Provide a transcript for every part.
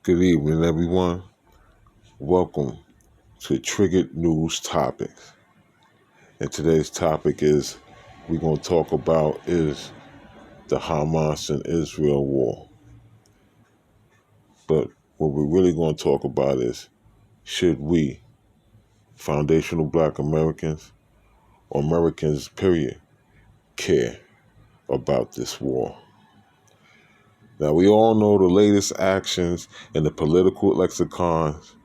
Good evening, everyone. Welcome to Triggered News Topics. And today's topic is we're going to talk about is the Hamas and Israel war. But what we're really going to talk about is should we, foundational Black Americans or Americans, period, care about this war? Now, we all know the latest actions in the political lexicons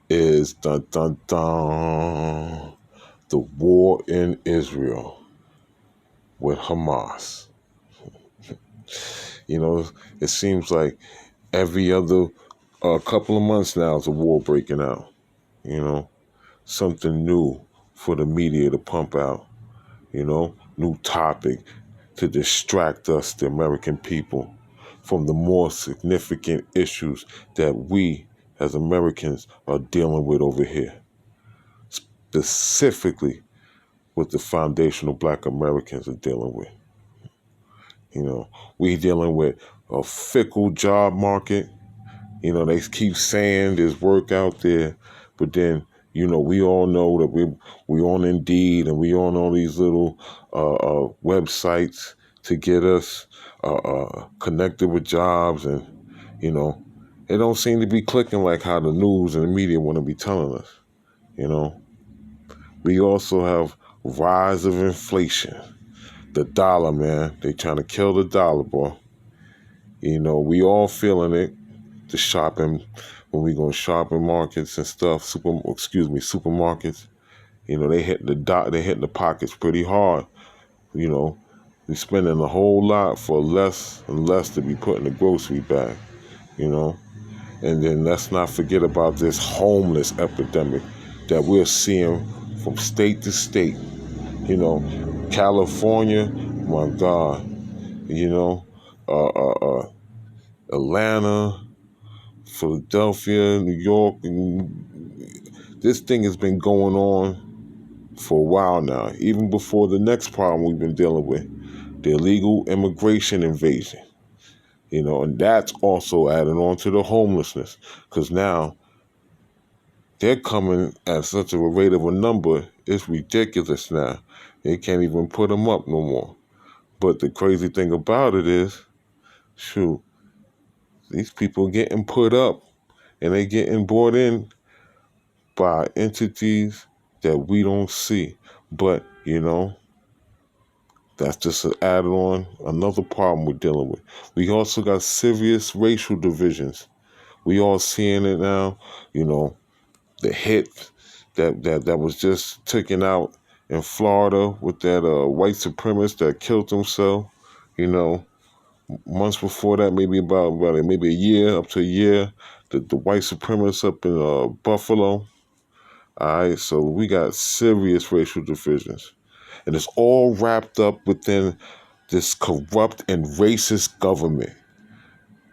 is dun dun dun the war in Israel with Hamas. You know, it seems like every other couple of months now is a war breaking out. You know, something new for the media to pump out. New topic to distract us, the American people, from the more significant issues that we as Americans are dealing with over here. Specifically what the foundational Black Americans are dealing with. We dealing with a fickle job market. They keep saying there's work out there, but then, we all know that we on Indeed and we on all these little websites to get us connected with jobs, and it don't seem to be clicking like how the news and the media want to be telling us. We also have rise of inflation. The dollar, man, they trying to kill the dollar, boy. We all feeling it. The shopping, when we go shopping markets and stuff, supermarkets. They hitting the pockets pretty hard. We spending a whole lot for less and less to be put in the grocery bag. And then let's not forget about this homeless epidemic that we're seeing from state to state. California, my God. Atlanta, Philadelphia, New York. This thing has been going on for a while now, even before the next problem we've been dealing with, the illegal immigration invasion. And that's also adding on to the homelessness, because now they're coming at such a rate of a number, it's ridiculous now. They can't even put them up no more. But the crazy thing about it is, shoot, these people getting put up and they getting brought in by entities that we don't see. But, that's just an add-on, another problem we're dealing with. We also got serious racial divisions. We all seeing it now. The hit that was just taken out in Florida with that white supremacist that killed himself. Months before that, maybe a year, up to a year, the white supremacists up in Buffalo. All right, so we got serious racial divisions. And it's all wrapped up within this corrupt and racist government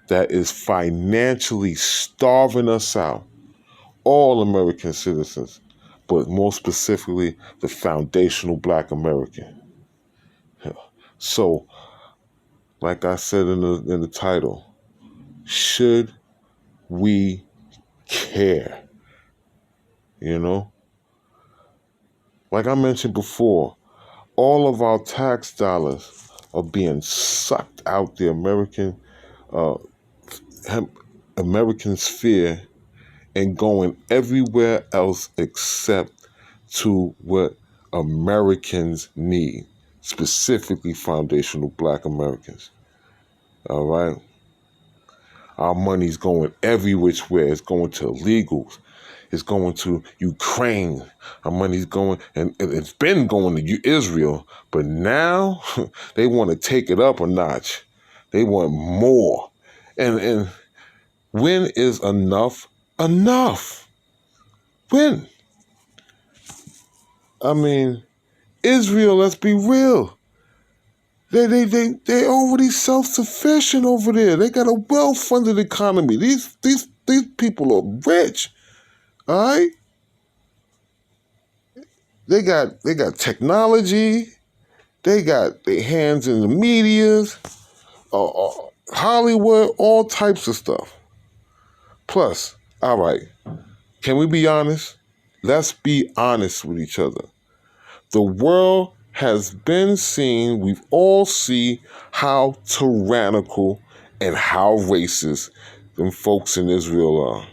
that is financially starving us out, all American citizens, but more specifically, the foundational Black American. So, like I said in the title, should we care? Like I mentioned before, all of our tax dollars are being sucked out the American sphere and going everywhere else except to what Americans need, specifically foundational Black Americans. All right? Our money's going every which way. It's going to illegals. It's going to Ukraine. Our money's going, and it's been going to Israel, but now they want to take it up a notch. They want more. And when is enough enough? When? I mean, Israel, let's be real. They already self-sufficient over there. They got a well-funded economy. These people are rich. All right? They got technology. They got their hands in the medias, Hollywood, all types of stuff. Plus, all right, can we be honest? Let's be honest with each other. The world has been seen, we've all seen how tyrannical and how racist them folks in Israel are.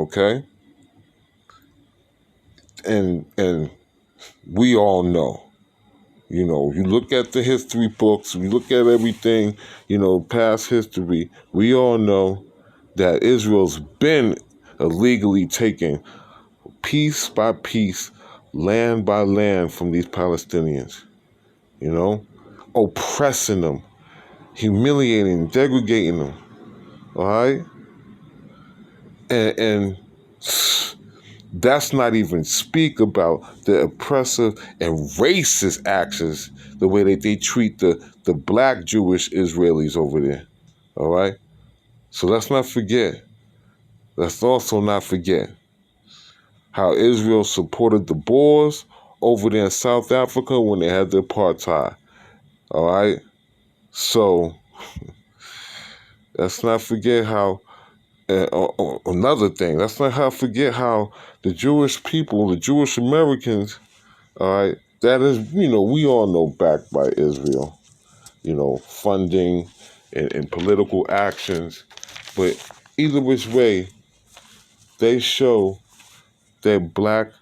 Okay? And we all know. You know, you look at the history books, you look at everything, past history, we all know that Israel's been illegally taking piece by piece, land by land from these Palestinians, oppressing them, humiliating, degrading them, all right? And that's not even speak about the oppressive and racist actions, the way that they treat the black Jewish Israelis over there, all right? So let's not forget, let's also not forget how Israel supported the Boers over there in South Africa when they had the apartheid, all right? So let's not forget how, another thing, let's not forget how the Jewish people, the Jewish Americans, all right, that is, we all know backed by Israel, funding and political actions. But either which way, they show that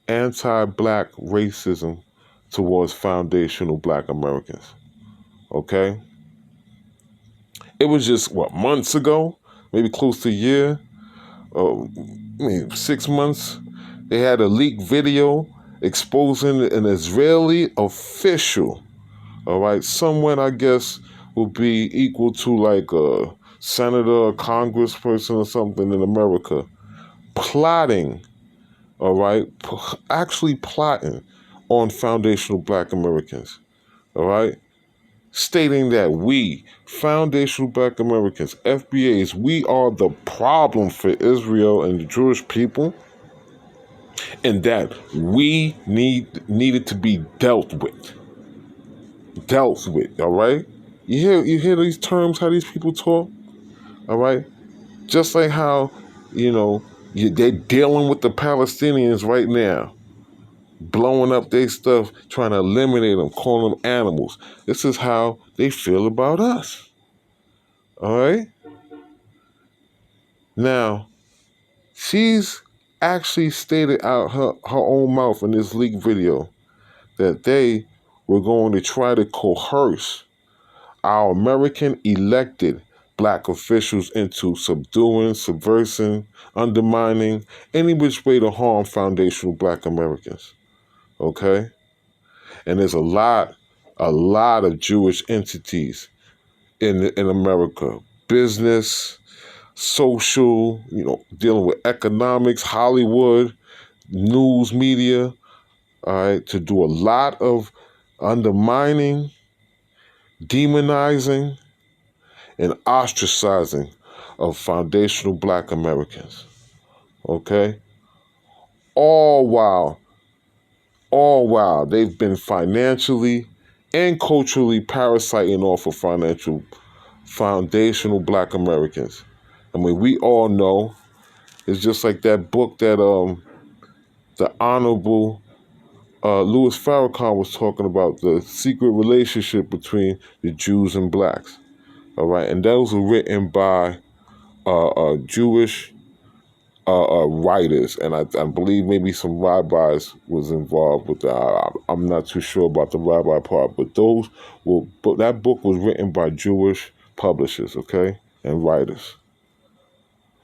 anti-black racism towards foundational black Americans, okay? It was just, months ago, maybe close to a year, 6 months, they had a leaked video exposing an Israeli official, all right, someone I guess would be equal to like a senator, a congressperson or something in America, plotting, all right, actually plotting on foundational black Americans, all right, stating that we, foundational black Americans, FBAs, we are the problem for Israel and the Jewish people, and that we needed to be dealt with, all right? You hear these terms, how these people talk, all right? Just like how, they're dealing with the Palestinians right now, blowing up their stuff, trying to eliminate them, calling them animals. This is how they feel about us, all right? Now, she's actually stated out her own mouth in this leaked video that they were going to try to coerce our American elected black officials into subduing, subversing, undermining, any which way to harm foundational black Americans. Okay? And there's a lot of Jewish entities in America. Business, social, dealing with economics, Hollywood, news media, all right, to do a lot of undermining, demonizing, and ostracizing of foundational black Americans. Okay? All while they've been financially and culturally parasiting off of foundational black Americans. I mean, we all know, it's just like that book that the Honorable Louis Farrakhan was talking about, the secret relationship between the Jews and blacks. All right, and those were written by Jewish writers, and I believe maybe some rabbis was involved with that. I'm not too sure about the rabbi part, but that book was written by Jewish publishers, okay, and writers.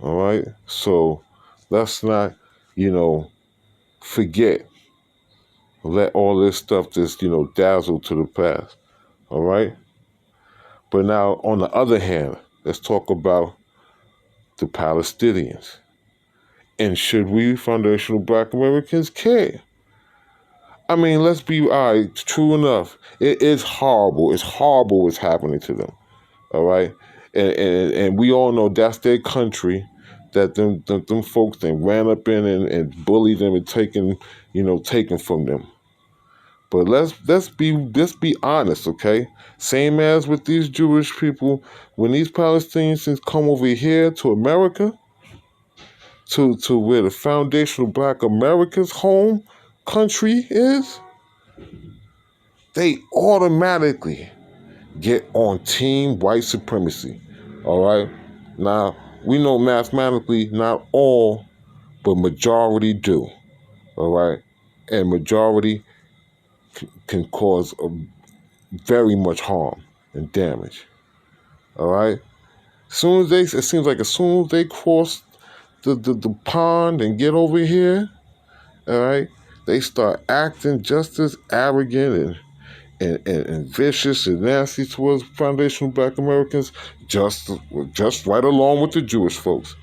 All right, so let's not, forget, let all this stuff just, dazzle to the past. All right, but now on the other hand, let's talk about the Palestinians. And should we, foundational black Americans, care? I mean, let's be all right, true enough. It is horrible. It's horrible what's happening to them. All right? And we all know that's their country, that them folks then ran up in and bullied them and taken from them. But let's be honest, okay? Same as with these Jewish people, when these Palestinians come over here to America, to where the foundational Black America's home country is, they automatically get on team white supremacy. All right? Now, we know mathematically not all, but majority do. All right? And majority can cause very much harm and damage. All right? It seems like as soon as they cross the pond and get over here, all right, they start acting just as arrogant and vicious and nasty towards foundational Black Americans, just right along with the Jewish folks.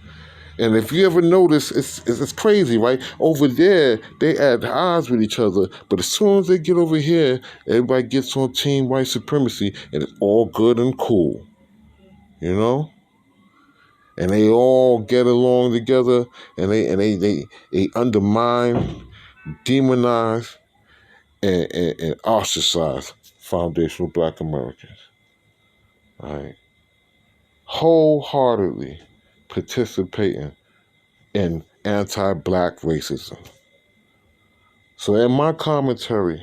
And if you ever notice, it's crazy, right? Over there, they at odds with each other, but as soon as they get over here, everybody gets on team white supremacy, and it's all good and cool, you know. And they all get along together, and they undermine, demonize, and ostracize foundational Black Americans. All right, wholeheartedly participating in anti-Black racism. So in my commentary,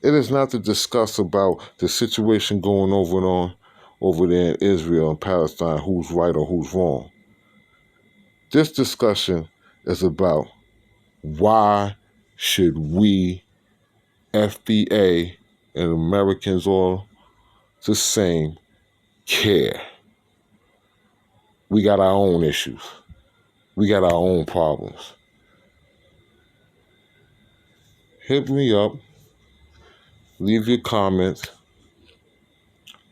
it is not to discuss about the situation going over there in Israel and Palestine, who's right or who's wrong. This discussion is about why should we, FBA, and Americans all the same, care? We got our own issues. We got our own problems. Hit me up, leave your comments,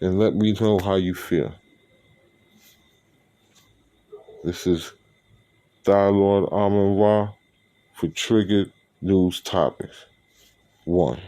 and let me know how you feel. This is Dialogue Amin Ra for Triggered News Topics 1.